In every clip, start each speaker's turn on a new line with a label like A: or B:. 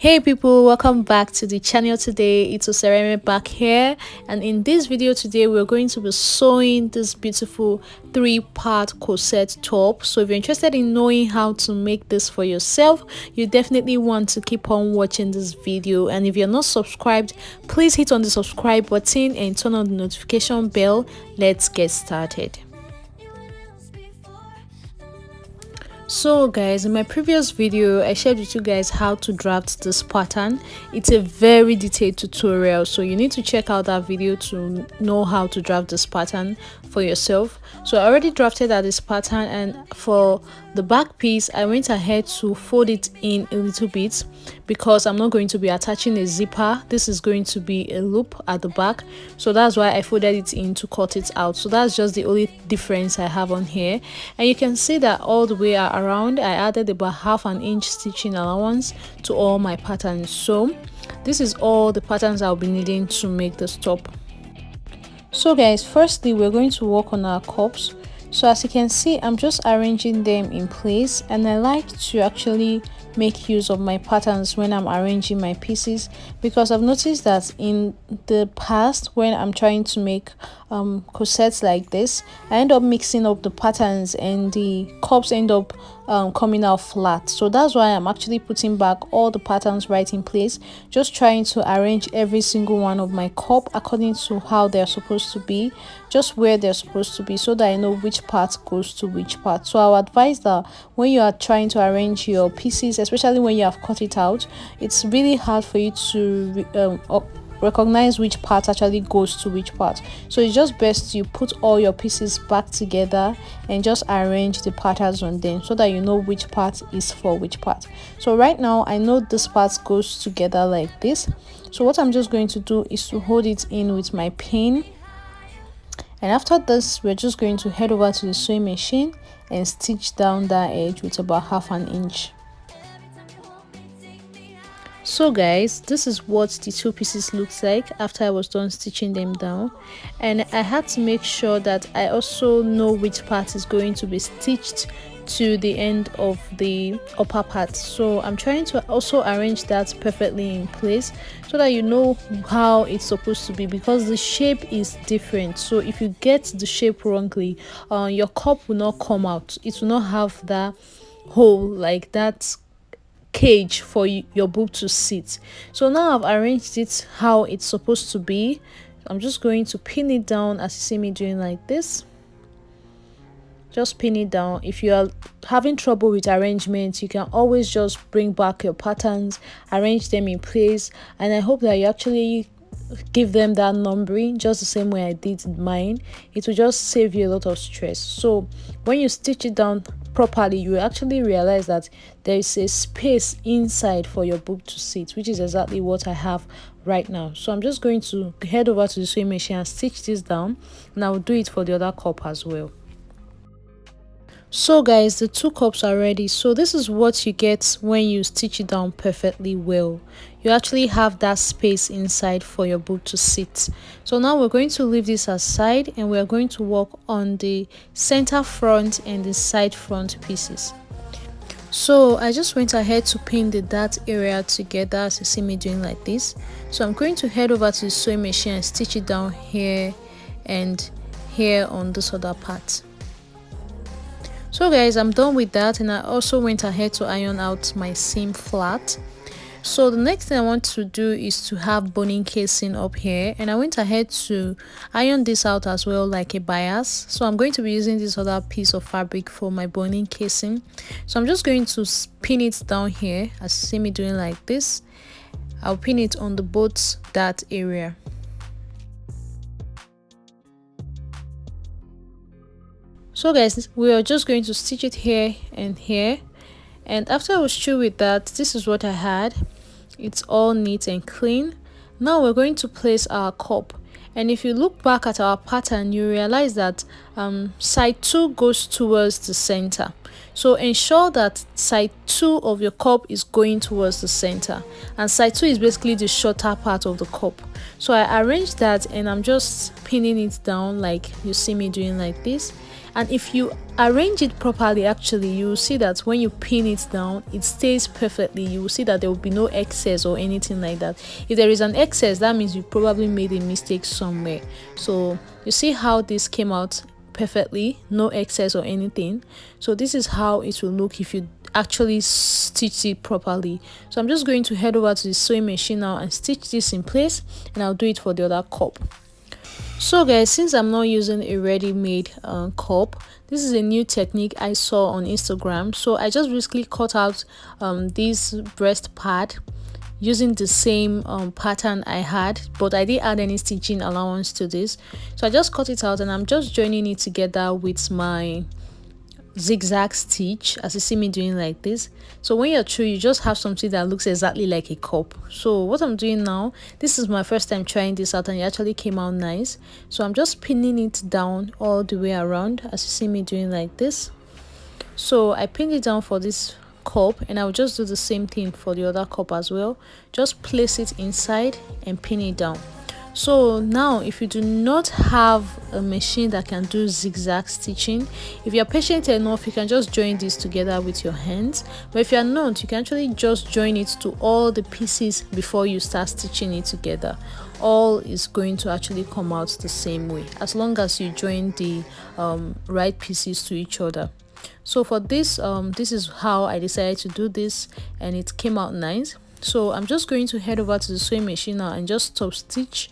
A: Hey people, welcome back to the channel. Today it's Osereme back here, and in this video today we're going to be sewing this beautiful three-part corset top. So if you're interested in knowing how to make this for yourself, you definitely want to keep on watching this video. And if you're not subscribed, please hit on the subscribe button and turn on the notification bell. Let's get started. So guys, in my previous video I shared with you guys how to draft this pattern. It's a very detailed tutorial, so you need to check out that video to know how to draft this pattern for yourself. So I already drafted out this pattern, and for the back piece I went ahead to fold it in a little bit because I'm not going to be attaching a zipper. This is going to be a loop at the back, so that's why I folded it in to cut it out. So that's just the only difference I have on here, and you can see that all the way around I added about ½ inch stitching allowance to all my patterns. So this is all the patterns I'll be needing to make this top. So guys, firstly we're going to work on our cups. So as you can see, I'm just arranging them in place, and I like to actually make use of my patterns when I'm arranging my pieces, because I've noticed that in the past when I'm trying to make corsets like this, I end up mixing up the patterns and the cups end up coming out flat. So that's why I'm actually putting back all the patterns right in place, just trying to arrange every single one of my cup according to how they're supposed to be, just where they're supposed to be, so that I know which part goes to which part. So I'll advise that when you are trying to arrange your pieces, especially when you have cut it out, it's really hard for you to recognize which part actually goes to which part. So it's just best you put all your pieces back together and just arrange the patterns on them so that you know which part is for which part. So right now I know this part goes together like this. So what I'm just going to do is to hold it in with my pin, and after this we're just going to head over to the sewing machine and stitch down that edge with about ½ inch. So guys, this is what the two pieces looks like after I was done stitching them down, and I had to make sure that I also know which part is going to be stitched to the end of the upper part. So I'm trying to also arrange that perfectly in place so that you know how it's supposed to be, because the shape is different. So if you get the shape wrongly, your cup will not come out. It will not have that hole, like that cage for your book to sit. So now I've arranged it how it's supposed to be. I'm just going to pin it down as you see me doing like this. Just pin it down. If you are having trouble with arrangement, you can always just bring back your patterns, arrange them in place, and I hope that you actually give them that numbering just the same way I did mine. It will just save you a lot of stress. So when you stitch it down properly, you actually realize that there is a space inside for your book to sit, which is exactly what I have right now. So I'm just going to head over to the sewing machine and stitch this down, and I'll do it for the other cup as well. So guys, the two cups are ready. So this is what you get when you stitch it down perfectly well. You actually have that space inside for your book to sit. So now we're going to leave this aside, and we're going to work on the center front and the side front pieces. So I just went ahead to pin the dart area together as you see me doing like this. So I'm going to head over to the sewing machine and stitch it down here and here on this other part. So guys, I'm done with that, and I also went ahead to iron out my seam flat. So the next thing I want to do is to have boning casing up here, and I went ahead to iron this out as well, like a bias. So I'm going to be using this other piece of fabric for my boning casing. So I'm just going to pin it down here as you see me doing like this. I'll pin it on the both dart area. So guys, we are just going to stitch it here and here, and after I was through with that, this is what I had. It's all neat and clean. Now we're going to place our cup, and if you look back at our pattern, you realize that side 2 goes towards the center. So ensure that side 2 of your cup is going towards the center, and side 2 is basically the shorter part of the cup. So I arranged that, and I'm just pinning it down like you see me doing like this. And if you arrange it properly, actually you will see that when you pin it down, it stays perfectly. You will see that there will be no excess or anything like that. If there is an excess, that means you probably made a mistake somewhere. So you see how this came out perfectly, no excess or anything. So this is how it will look if you actually stitch it properly. So I'm just going to head over to the sewing machine now and stitch this in place, and I'll do it for the other cup. So guys, since I'm not using a ready-made cup, this is a new technique I saw on Instagram. So I just basically cut out this breast pad using the same pattern I had, but I didn't add any stitching allowance to this. So I just cut it out, and I'm just joining it together with my zigzag stitch, as you see me doing like this. So when you're through, you just have something that looks exactly like a cup. So what I'm doing now, this is my first time trying this out, and it actually came out nice. So I'm just pinning it down all the way around, as you see me doing like this. So I pinned it down for this cup, and I'll just do the same thing for the other cup as well. Just place it inside and pin it down. So now, if you do not have a machine that can do zigzag stitching, if you're patient enough, you can just join this together with your hands. But if you're not, you can actually just join it to all the pieces before you start stitching it together. All is going to actually come out the same way, as long as you join the right pieces to each other. So for this, this is how I decided to do this, and it came out nice. So I'm just going to head over to the sewing machine now and just stop stitch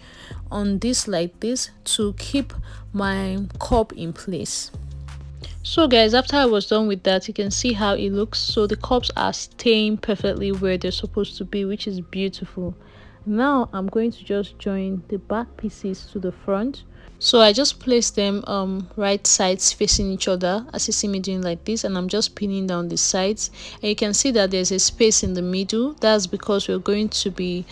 A: on this like this to keep my cup in place. So guys, after I was done with that, you can see how it looks. So the cups are staying perfectly where they're supposed to be, which is beautiful. Now I'm going to just join the back pieces to the front. So I just placed them right sides facing each other, as you see me doing like this, and I'm just pinning down the sides, and you can see that there's a space in the middle. That's because we're going to be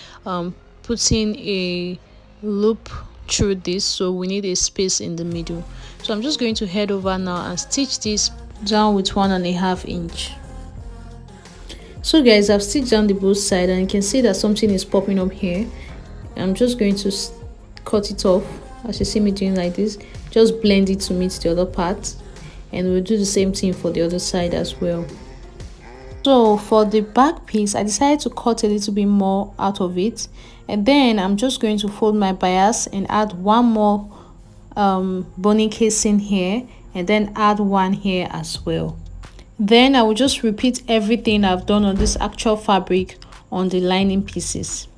A: putting a loop through this, so we need a space in the middle. So I'm just going to head over now and stitch this down with 1.5 inch. So guys, I've stitched down the both sides, and you can see that something is popping up here. I'm just going to cut it off, as you see me doing like this. Just blend it to meet the other part, and we'll do the same thing for the other side as well. So for the back piece, I decided to cut a little bit more out of it, and then I'm just going to fold my bias and add one more boning casing here, and then add one here as well. Then I will just repeat everything I've done on this actual fabric on the lining pieces.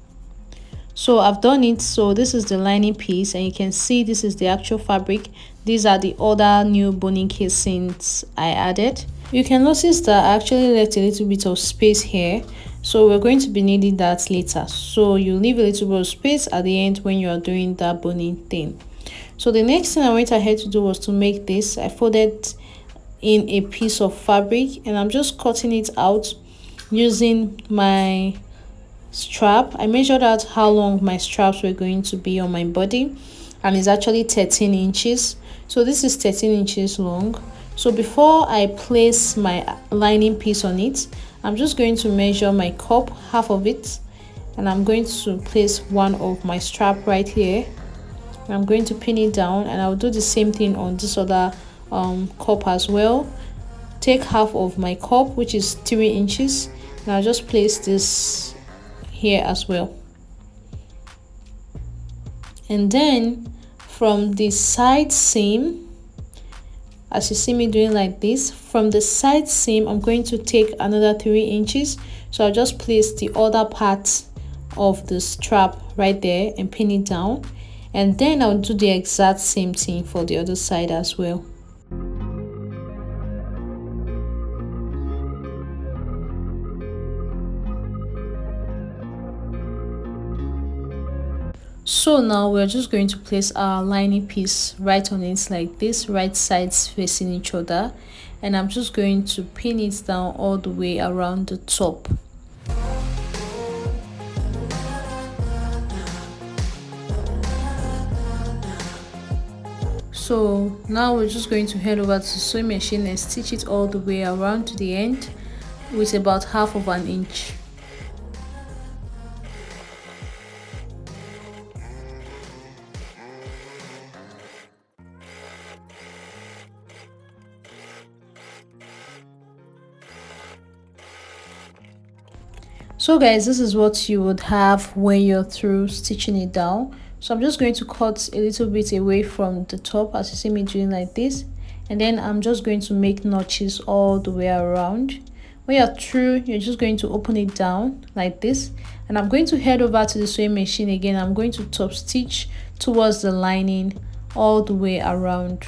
A: So I've done it. So this is the lining piece, and you can see this is the actual fabric. These are the other new boning casings I added. You can notice that I actually left a little bit of space here, so we're going to be needing that later. So you leave a little bit of space at the end when you are doing that boning thing. So the next thing I went ahead to do was to make this. I folded in a piece of fabric, and I'm just cutting it out using my strap. I measured out how long my straps were going to be on my body, and it's actually 13 inches. So this is 13 inches long. So before I place my lining piece on it, I'm just going to measure my cup, half of it, and I'm going to place one of my strap right here. I'm going to pin it down, and I'll do the same thing on this other cup as well. Take half of my cup, which is 3 inches, and I'll just place this here as well. And then from the side seam, as you see me doing like this, from the side seam I'm going to take another 3 inches. So I'll just place the other part of the strap right there and pin it down, and then I'll do the exact same thing for the other side as well. So now we're just going to place our lining piece right on it like this, right sides facing each other, and I'm just going to pin it down all the way around the top. So So now we're just going to head over to the sewing machine and stitch it all the way around to the end with about half of an inch. So guys, this is what you would have when you're through stitching it down. So I'm just going to cut a little bit away from the top, as you see me doing like this, and then I'm just going to make notches all the way around. When you're through, you're just going to open it down like this, and I'm going to head over to the sewing machine again. I'm going to top stitch towards the lining all the way around.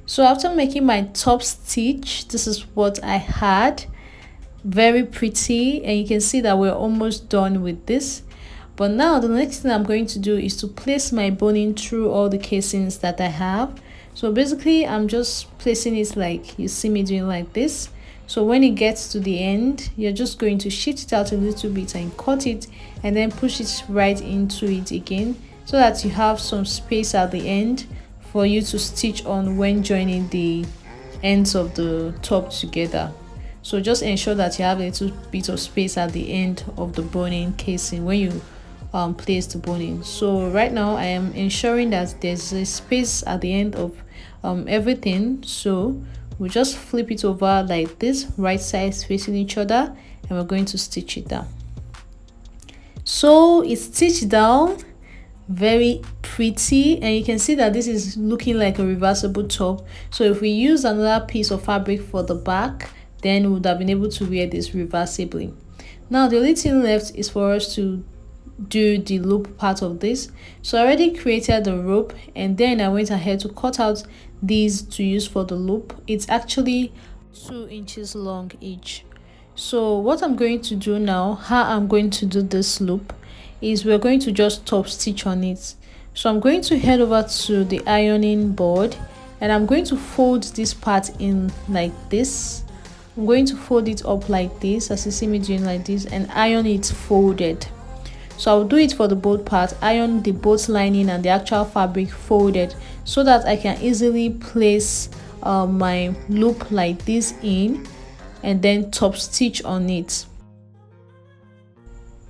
A: So after making my top stitch, this is what I had. Very pretty, and you can see that we're almost done with this. But now the next thing I'm going to do is to place my boning through all the casings that I have. So basically I'm just placing it like you see me doing like this. So when it gets to the end, you're just going to shift it out a little bit and cut it, and then push it right into it again, so that you have some space at the end for you to stitch on when joining the ends of the top together. So just ensure that you have a little bit of space at the end of the boning casing when you place the boning. So right now I am ensuring that there's a space at the end of everything. So we'll just flip it over like this, right sides facing each other, and we're going to stitch it down. So it's stitched down, very pretty, and you can see that this is looking like a reversible top. So if we use another piece of fabric for the back, then we would have been able to wear this reversibly. Now the only thing left is for us to do the loop part of this. So I already created the rope, and then I went ahead to cut out these to use for the loop. It's actually 2 inches long each. So what I'm going to do now, how I'm going to do this loop, is we're going to just top stitch on it. So I'm going to head over to the ironing board, and I'm going to fold this part in like this. I'm going to fold it up like this, as you see me doing like this, and iron it folded. So I'll do it for the both part, iron the both lining and the actual fabric folded, so that I can easily place my loop like this in, and then top stitch on it.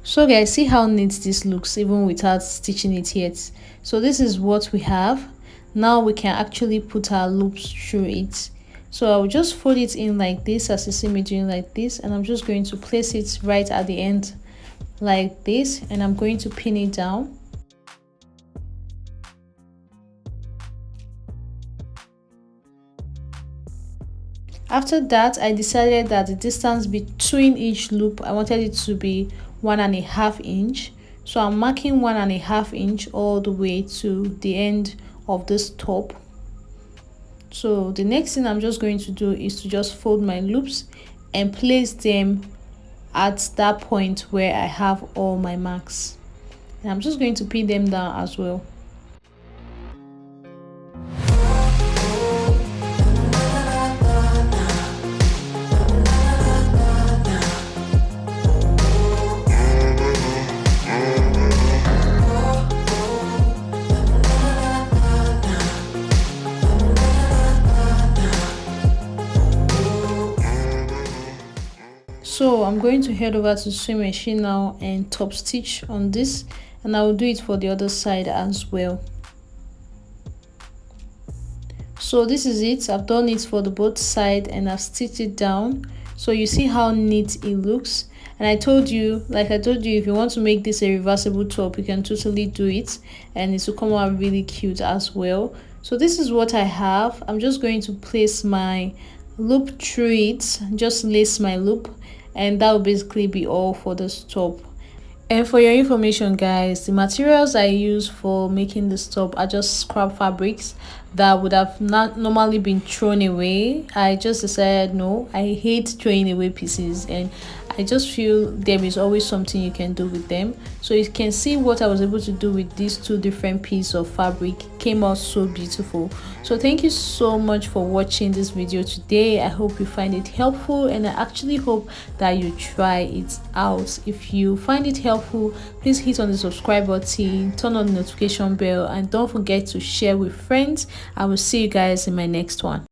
A: So guys, see how neat this looks even without stitching it yet. So this is what we have. Now we can actually put our loops through it. So I'll just fold it in like this, as you see me doing like this, and I'm just going to place it right at the end like this, and I'm going to pin it down. After that, I decided that the distance between each loop, I wanted it to be 1.5 inch. So I'm marking 1.5 inch all the way to the end of this top. So the next thing I'm just going to do is to just fold my loops and place them at that point where I have all my marks, and I'm just going to pin them down as well. So I'm going to head over to the sewing machine now and top stitch on this, and I will do it for the other side as well. So this is it. I've done it for the both side and I've stitched it down. So you see how neat it looks. And I told you, like I told you, if you want to make this a reversible top, you can totally do it, and it will come out really cute as well. So this is what I have. I'm just going to place my loop through it, just lace my loop, and that will basically be all for this top. And for your information guys, the materials I use for making this top are just scrap fabrics, that would have not normally been thrown away. I just decided no, I hate throwing away pieces, and I just feel there is always something you can do with them. So you can see what I was able to do with these two different pieces of fabric. Came out so beautiful. So thank you so much for watching this video today. I hope you find it helpful, and I actually hope that you try it out. If you find it helpful, please hit on the subscribe button, turn on the notification bell, and don't forget to share with friends. I will see you guys in my next one.